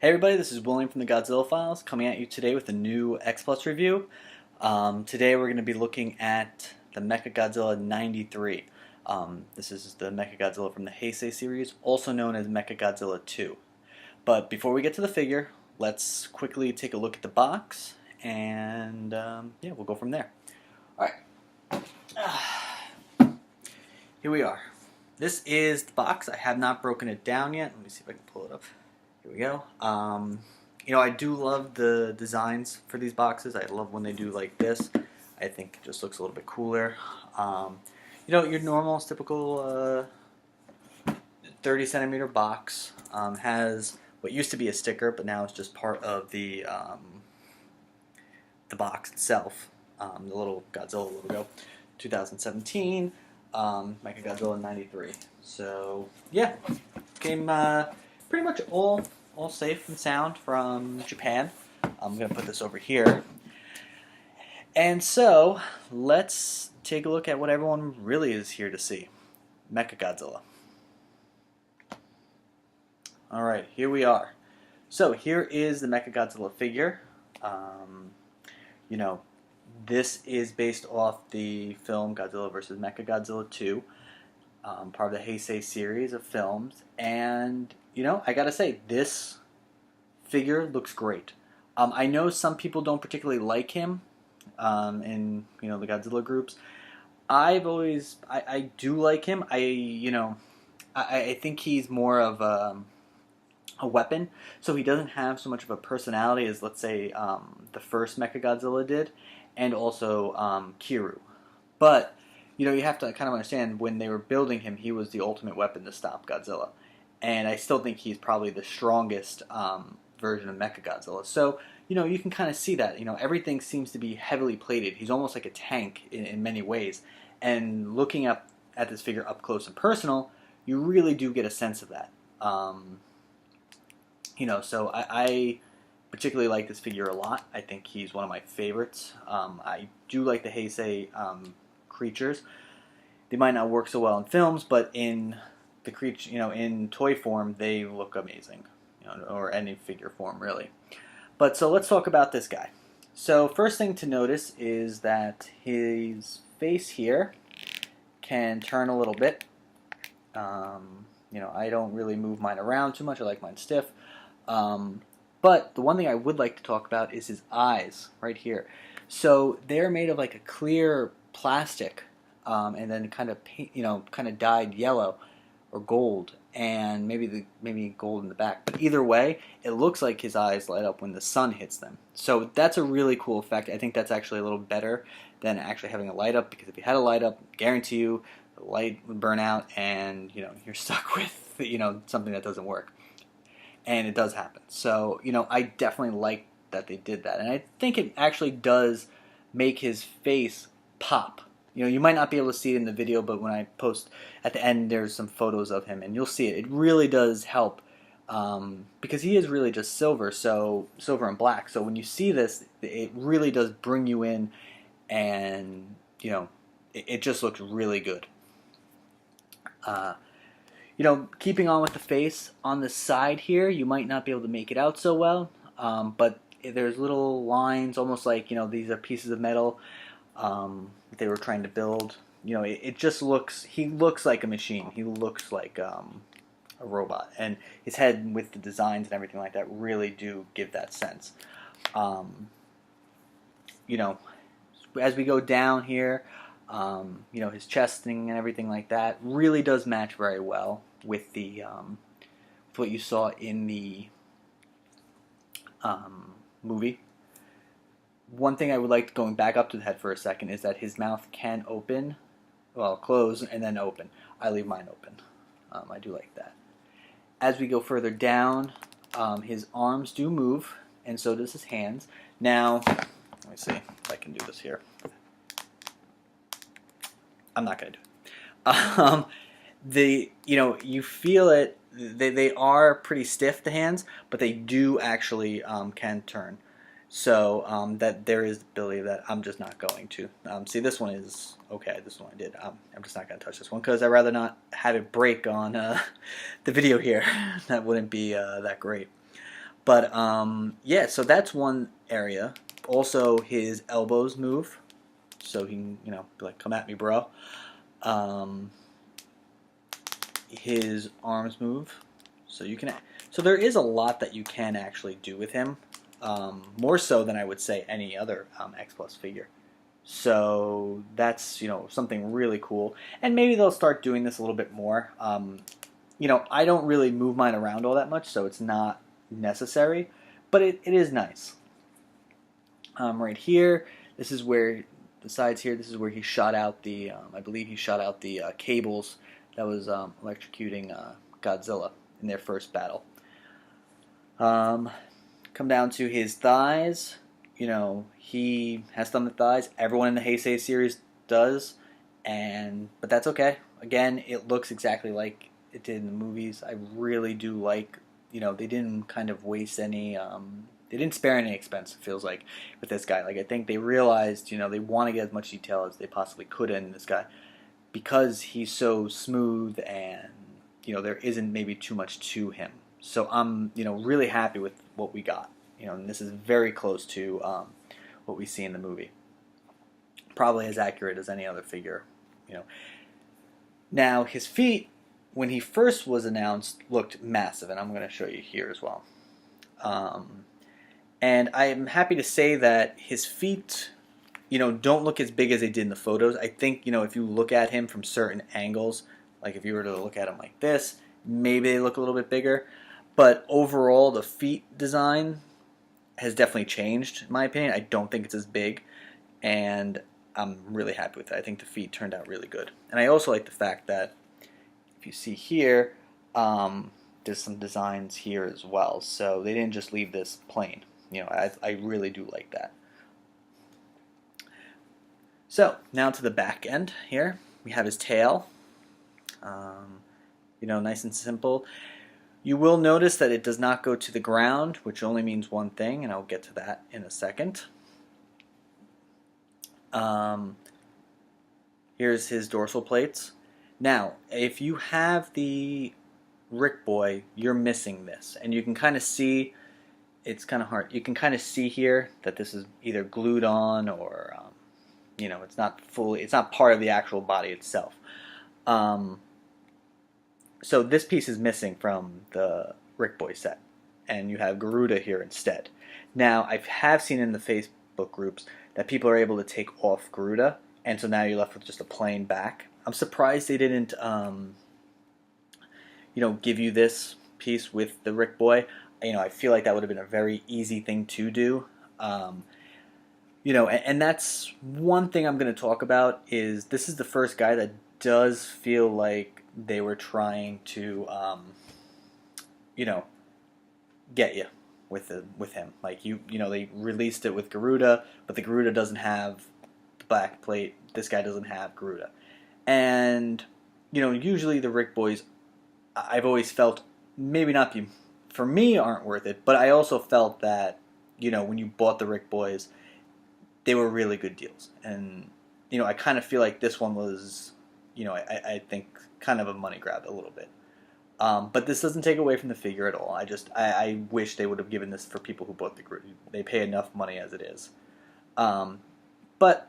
Hey everybody, this is William from the Godzilla Files coming at you today with a new X Plus review. Today we're going to be looking at the MechaGodzilla 93. This is the MechaGodzilla from the Heisei series, also known as MechaGodzilla 2. But before we get to the figure, let's quickly take a look at the box, and yeah, we'll go from there. Alright, here we are. This is the box. I have not broken it down yet. Let me see if I can pull it up. Here we go. I do love the designs for these boxes. I love when they do like this. I think it just looks a little bit cooler. Your normal, typical 30 centimeter box has what used to be a sticker, but now it's just part of the box itself. The little Godzilla logo, 2017, MechaGodzilla 93. So yeah, came pretty much all safe and sound from Japan. I'm going to put this over here. And so, let's take a look at what everyone really is here to see. MechaGodzilla. Alright, here we are. So, here is the MechaGodzilla figure. This is based off the film Godzilla vs. MechaGodzilla 2. Part of the Heisei series of films. And I gotta say, this figure looks great. I know some people don't particularly like him in the Godzilla groups. I do like him. I think he's more of a weapon, so he doesn't have so much of a personality as, let's say, the first MechaGodzilla did, and also Kiru. But you have to kind of understand, when they were building him, he was the ultimate weapon to stop Godzilla. And I still think he's probably the strongest version of MechaGodzilla. So, you can kind of see that. Everything seems to be heavily plated. He's almost like a tank in many ways. And looking up at this figure up close and personal, you really do get a sense of that. So I particularly like this figure a lot. I think he's one of my favorites. I do like the Heisei creatures. They might not work so well in films, but in the creature, in toy form, they look amazing, or any figure form really. But so let's talk about this guy. So first thing to notice is that his face here can turn a little bit. I don't really move mine around too much. I like mine stiff. But the one thing I would like to talk about is his eyes right here. So they're made of like a clear plastic, and then kind of dyed yellow or gold, and maybe gold in the back. But either way, it looks like his eyes light up when the sun hits them. So that's a really cool effect. I think that's actually a little better than actually having a light up, because if you had a light up, I guarantee you the light would burn out, and you're stuck with something that doesn't work. And it does happen. So I definitely like that they did that, and I think it actually does make his face pop. You might not be able to see it in the video, but when I post at the end, there's some photos of him, and you'll see it. It really does help, because he is really just silver and black. So when you see this, it really does bring you in, and it just looks really good. Keeping on with the face, on the side here, you might not be able to make it out so well, but there's little lines, almost like these are pieces of metal they were trying to build. It just looks, he looks like a machine. He looks like a robot, and his head with the designs and everything like that really do give that sense. As we go down here, his chesting and everything like that really does match very well with the with what you saw in the movie. One thing I would like, going back up to the head for a second, is that his mouth can close and then open. I leave mine open. I do like that. As we go further down, his arms do move, and so does his hands. Now, let me see if I can do this here. I'm not going to do it. You feel it. They are pretty stiff, the hands, but they do actually can turn. So that there is the ability that I'm just not going to. See, this one is okay. This one I did. I'm just not going to touch this one because I'd rather not have it break on the video here. That wouldn't be that great. But yeah, so that's one area. Also, his elbows move, so he can, you know, be like, "Come at me, bro." Um, his arms move, so you can. So there is a lot that you can actually do with him, more so than I would say any other X Plus figure. So that's, you know, something really cool, and maybe they'll start doing this a little bit more. You know, I don't really move mine around all that much, so it's not necessary, but it is nice. Right here, this is where the sides here. This is where he shot out the. I believe he shot out the cables that was electrocuting Godzilla in their first battle. Come down to his thighs. You know, he has thumbed thighs. Everyone in the Heisei series does, but that's okay. Again, it looks exactly like it did in the movies. I really do like, you know, they didn't kind of waste any. They didn't spare any expense. It feels like with this guy. Like I think they realized, you know, they want to get as much detail as they possibly could in this guy because he's so smooth and, you know, there isn't maybe too much to him. So I'm, you know, really happy with what we got. You know, and this is very close to what we see in the movie. Probably as accurate as any other figure, you know. Now, his feet, when he first was announced, looked massive, and I'm going to show you here as well. And I'm happy to say that his feet, you know, don't look as big as they did in the photos. I think, you know, if you look at him from certain angles, like if you were to look at him like this, maybe they look a little bit bigger. But overall, the feet design has definitely changed, in my opinion. I don't think it's as big, and I'm really happy with it. I think the feet turned out really good. And I also like the fact that, if you see here, there's some designs here as well. So they didn't just leave this plain. You know, I really do like that. So, now to the back end here. We have his tail. You know, nice and simple. You will notice that it does not go to the ground, which only means one thing, and I'll get to that in a second. Here's his dorsal plates. Now, if you have the Rick Boy, you're missing this, and you can kind of see, it's kind of hard, you can kind of see here that this is either glued on or, you know, it's not part of the actual body itself. So this piece is missing from the Rick Boy set, and you have Garuda here instead. Now, I have seen in the Facebook groups that people are able to take off Garuda, and so now you're left with just a plain back. I'm surprised they didn't, you know, give you this piece with the Rick Boy. You know, I feel like that would have been a very easy thing to do. You know, and that's one thing I'm going to talk about is this is the first guy that does feel like they were trying to, you know, get you with him. Like you know, they released it with Garuda, but the Garuda doesn't have the back plate. This guy doesn't have Garuda, and you know, usually the Rick Boys, I've always felt maybe not be for me aren't worth it, but I also felt that, you know, when you bought the Rick Boys, they were really good deals, and you know, I kind of feel like this one was, you know, I think kind of a money grab a little bit. But this doesn't take away from the figure at all. I wish they would have given this for people who bought the group. They pay enough money as it is. But,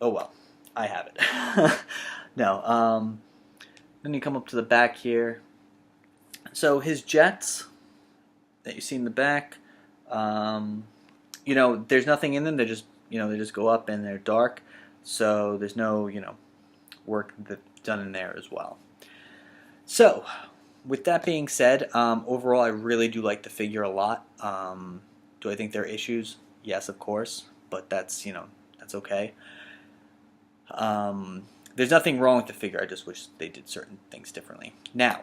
oh well, I have it. No, then you come up to the back here. So his jets that you see in the back, you know, there's nothing in them. They're just, you know, they just go up and they're dark. So there's no, you know, work done in there as well. So, with that being said, overall I really do like the figure a lot. Do I think there are issues? Yes, of course, but that's, you know, that's okay. There's nothing wrong with the figure, I just wish they did certain things differently. Now,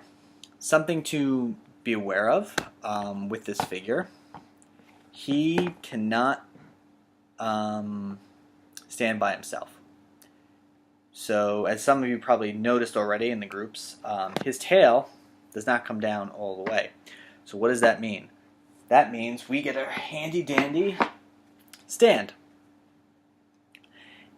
something to be aware of with this figure, he cannot stand by himself. So, as some of you probably noticed already in the groups, his tail does not come down all the way. So what does that mean? That means we get a handy-dandy stand.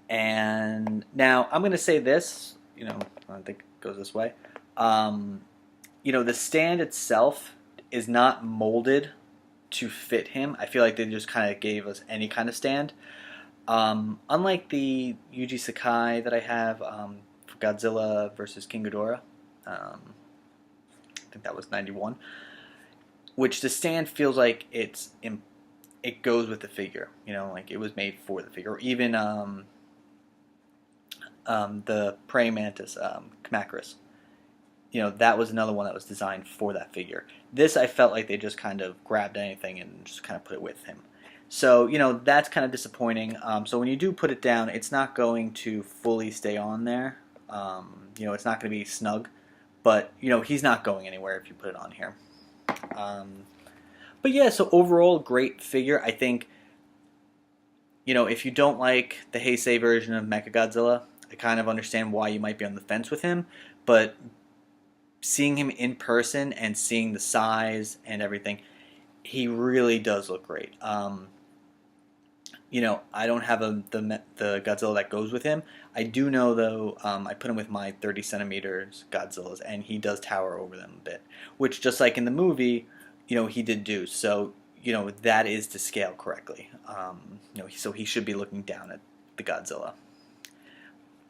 And now, I'm going to say this, you know, I don't think it goes this way. You know, the stand itself is not molded to fit him. I feel like they just kind of gave us any kind of stand. Unlike the Yuji Sakai that I have for Godzilla versus King Ghidorah, I think that was 91, which the stand feels like it goes with the figure. You know, like it was made for the figure. Or even the praying mantis, Kamacuras. You know, that was another one that was designed for that figure. This, I felt like they just kind of grabbed anything and just kind of put it with him. So, you know, that's kind of disappointing. So when you do put it down, it's not going to fully stay on there. You know, it's not going to be snug. But, you know, he's not going anywhere if you put it on here. But yeah, so overall, great figure. I think, you know, if you don't like the Heisei version of MechaGodzilla, I kind of understand why you might be on the fence with him. But seeing him in person and seeing the size and everything, he really does look great. You know, I don't have the Godzilla that goes with him. I do know, though, I put him with my 30 centimeters Godzillas, and he does tower over them a bit. Which, just like in the movie, you know, he did do. So, you know, that is to scale correctly. You know, so he should be looking down at the Godzilla.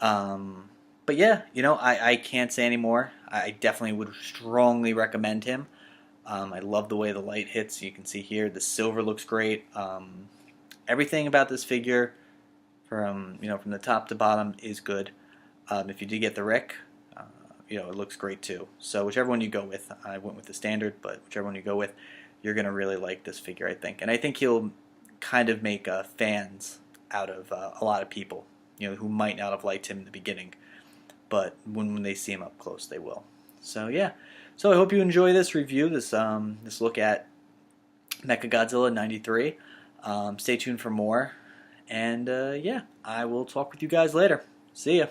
But yeah, you know, I can't say any more. I definitely would strongly recommend him. I love the way the light hits. You can see here the silver looks great. Everything about this figure, from the top to bottom, is good. If you did get the Rick, you know, it looks great too. So whichever one you go with, I went with the standard, but whichever one you go with, you're gonna really like this figure, I think. And I think he'll kind of make fans out of a lot of people, you know, who might not have liked him in the beginning, but when they see him up close, they will. So yeah. So I hope you enjoy this review, this look at MechaGodzilla 93. Stay tuned for more, and yeah, I will talk with you guys later. See ya.